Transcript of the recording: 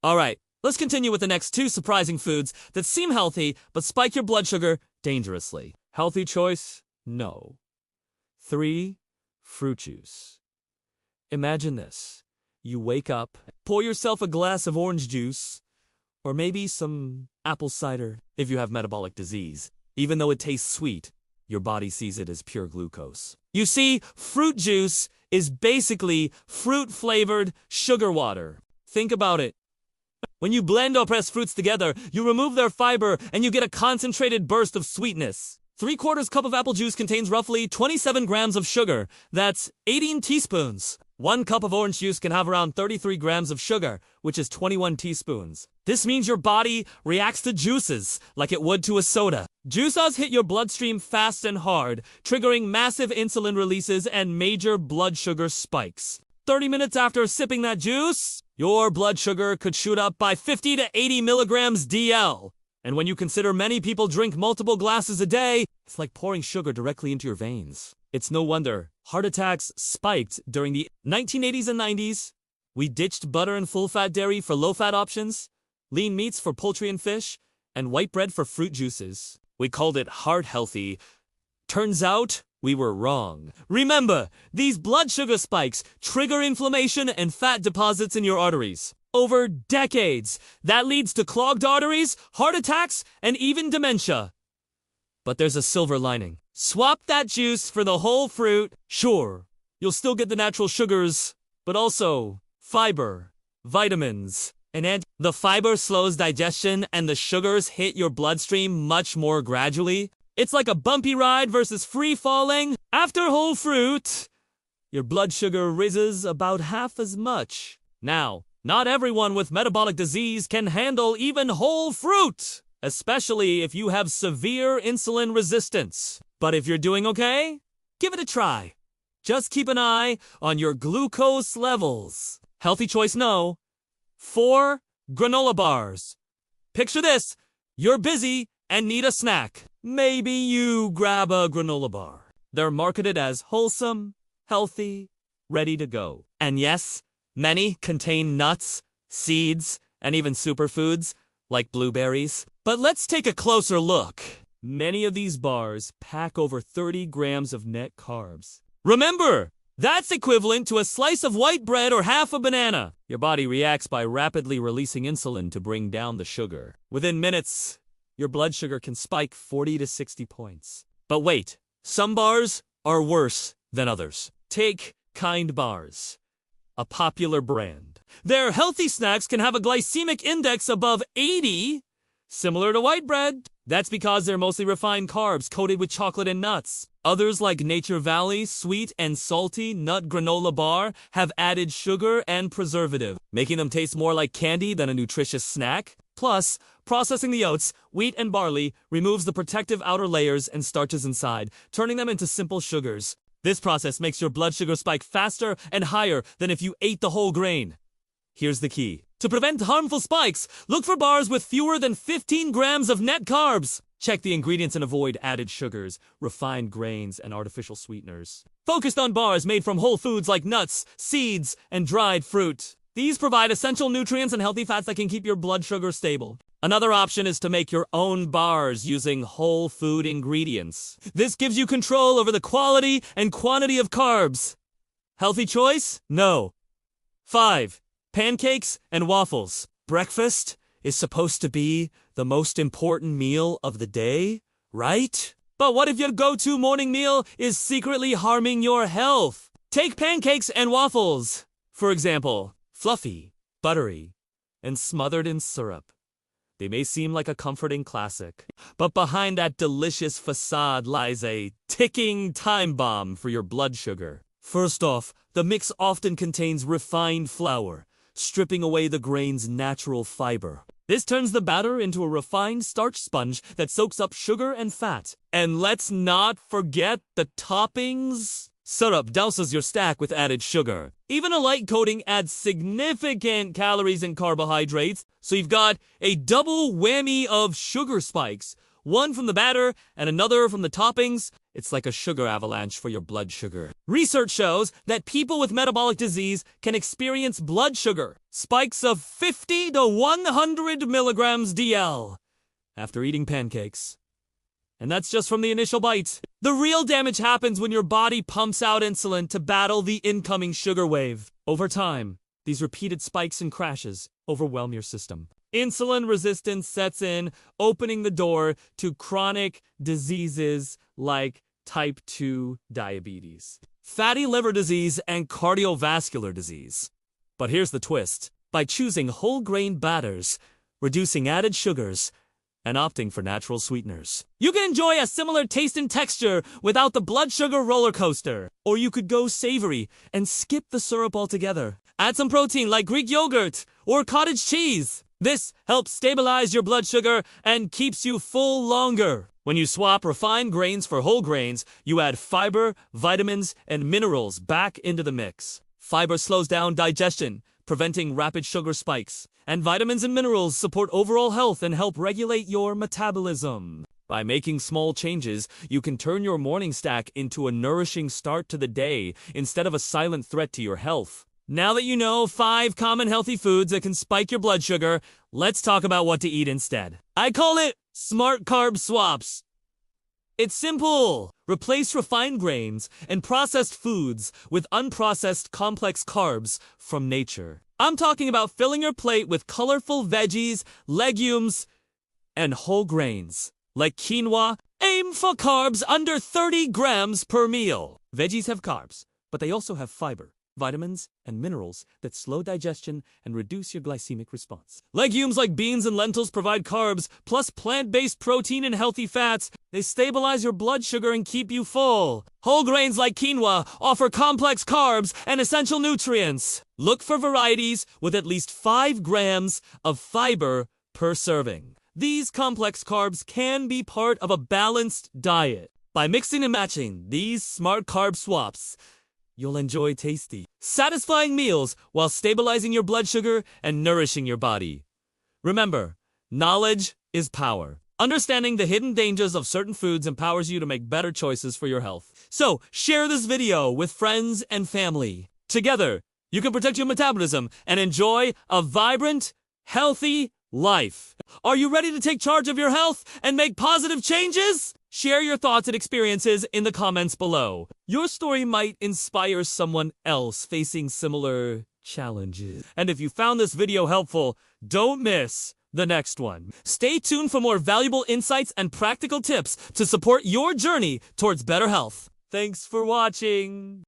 Alright, let's continue with the next two surprising foods that seem healthy but spike your blood sugar dangerously. Healthy choice? No. 3. Fruit juice. Imagine this. You wake up, pour yourself a glass of orange juice, or maybe some apple cider if you have metabolic disease. Even though it tastes sweet, your body sees it as pure glucose. You see, fruit juice is basically fruit-flavored sugar water. Think about it. When you blend or press fruits together, you remove their fiber and you get a concentrated burst of sweetness. 3/4 cup of apple juice contains roughly 27 grams of sugar. That's 18 teaspoons. 1 cup of orange juice can have around 33 grams of sugar, which is 21 teaspoons. This means your body reacts to juices like it would to a soda. Juices hit your bloodstream fast and hard, triggering massive insulin releases and major blood sugar spikes. 30 minutes after sipping that juice, your blood sugar could shoot up by 50 to 80 milligrams DL. And when you consider many people drink multiple glasses a day, it's like pouring sugar directly into your veins. It's no wonder heart attacks spiked during the 1980s and 90s. We ditched butter and full-fat dairy for low-fat options, lean meats for poultry and fish, and white bread for fruit juices. We called it heart healthy. Turns out, we were wrong. Remember, these blood sugar spikes trigger inflammation and fat deposits in your arteries. Over decades, that leads to clogged arteries, heart attacks, and even dementia. But there's a silver lining. Swap that juice for the whole fruit. Sure, you'll still get the natural sugars, but also fiber, vitamins, and the fiber slows digestion and the sugars hit your bloodstream much more gradually. It's like a bumpy ride versus free falling. After whole fruit, your blood sugar rises about half as much. Now, not everyone with metabolic disease can handle even whole fruit, especially if you have severe insulin resistance. But if you're doing okay, give it a try. Just keep an eye on your glucose levels. Healthy choice, no. 4. Granola bars. Picture this. You're busy and need a snack. Maybe you grab a granola bar. They're marketed as wholesome, healthy, ready to go. And yes, many contain nuts, seeds, and even superfoods, like blueberries. But let's take a closer look. Many of these bars pack over 30 grams of net carbs. Remember, that's equivalent to a slice of white bread or half a banana. Your body reacts by rapidly releasing insulin to bring down the sugar. Within minutes, your blood sugar can spike 40 to 60 points. But wait, some bars are worse than others. Take Kind Bars, a popular brand. Their healthy snacks can have a glycemic index above 80, similar to white bread. That's because they're mostly refined carbs coated with chocolate and nuts. Others like Nature Valley Sweet and Salty Nut Granola Bar have added sugar and preservative, making them taste more like candy than a nutritious snack. Plus, processing the oats, wheat, and barley removes the protective outer layers and starches inside, turning them into simple sugars. This process makes your blood sugar spike faster and higher than if you ate the whole grain. Here's the key. To prevent harmful spikes, look for bars with fewer than 15 grams of net carbs. Check the ingredients and avoid added sugars, refined grains, and artificial sweeteners. Focused on bars made from whole foods like nuts, seeds, and dried fruit. These provide essential nutrients and healthy fats that can keep your blood sugar stable. Another option is to make your own bars using whole food ingredients. This gives you control over the quality and quantity of carbs. Healthy choice? No. 5. Pancakes and waffles. Breakfast is supposed to be the most important meal of the day, right? But what if your go-to morning meal is secretly harming your health? Take pancakes and waffles, for example. Fluffy, buttery, and smothered in syrup. They may seem like a comforting classic, but behind that delicious facade lies a ticking time bomb for your blood sugar. First off, the mix often contains refined flour, stripping away the grain's natural fiber. This turns the batter into a refined starch sponge that soaks up sugar and fat. And let's not forget the toppings. Syrup douses your stack with added sugar. Even a light coating adds significant calories and carbohydrates, so you've got a double whammy of sugar spikes. one from the batter and another from the toppings. It's like a sugar avalanche for your blood sugar. Research shows that people with metabolic disease can experience blood sugar spikes of 50 to 100 milligrams DL after eating pancakes. And that's just from the initial bite. The real damage happens when your body pumps out insulin to battle the incoming sugar wave. Over time, these repeated spikes and crashes overwhelm your system. Insulin resistance sets in, opening the door to chronic diseases like type 2 diabetes, fatty liver disease, and cardiovascular disease. But here's the twist. By choosing whole grain batters, reducing added sugars, and opting for natural sweeteners, you can enjoy a similar taste and texture without the blood sugar roller coaster. Or you could go savory and skip the syrup altogether. Add some protein like Greek yogurt or cottage cheese. This helps stabilize your blood sugar and keeps you full longer. When you swap refined grains for whole grains, you add fiber, vitamins, and minerals back into the mix. Fiber slows down digestion, preventing rapid sugar spikes. And vitamins and minerals support overall health and help regulate your metabolism. By making small changes, you can turn your morning stack into a nourishing start to the day instead of a silent threat to your health. Now that you know 5 common healthy foods that can spike your blood sugar, let's talk about what to eat instead. I call it smart carb swaps. It's simple. Replace refined grains and processed foods with unprocessed complex carbs from nature. I'm talking about filling your plate with colorful veggies, legumes, and whole grains. Like quinoa, aim for carbs under 30 grams per meal. Veggies have carbs, but they also have fiber, vitamins, and minerals that slow digestion and reduce your glycemic response. Legumes like beans and lentils provide carbs, plus plant-based protein and healthy fats. They stabilize your blood sugar and keep you full. Whole grains like quinoa offer complex carbs and essential nutrients. Look for varieties with at least 5 grams of fiber per serving. These complex carbs can be part of a balanced diet. By mixing and matching these smart carb swaps, you'll enjoy tasty, satisfying meals while stabilizing your blood sugar and nourishing your body. Remember, knowledge is power. Understanding the hidden dangers of certain foods empowers you to make better choices for your health. So, share this video with friends and family. Together, you can protect your metabolism and enjoy a vibrant, healthy life. Are you ready to take charge of your health and make positive changes? Share your thoughts and experiences in the comments below. Your story might inspire someone else facing similar challenges. And if you found this video helpful, don't miss the next one. Stay tuned for more valuable insights and practical tips to support your journey towards better health. Thanks for watching.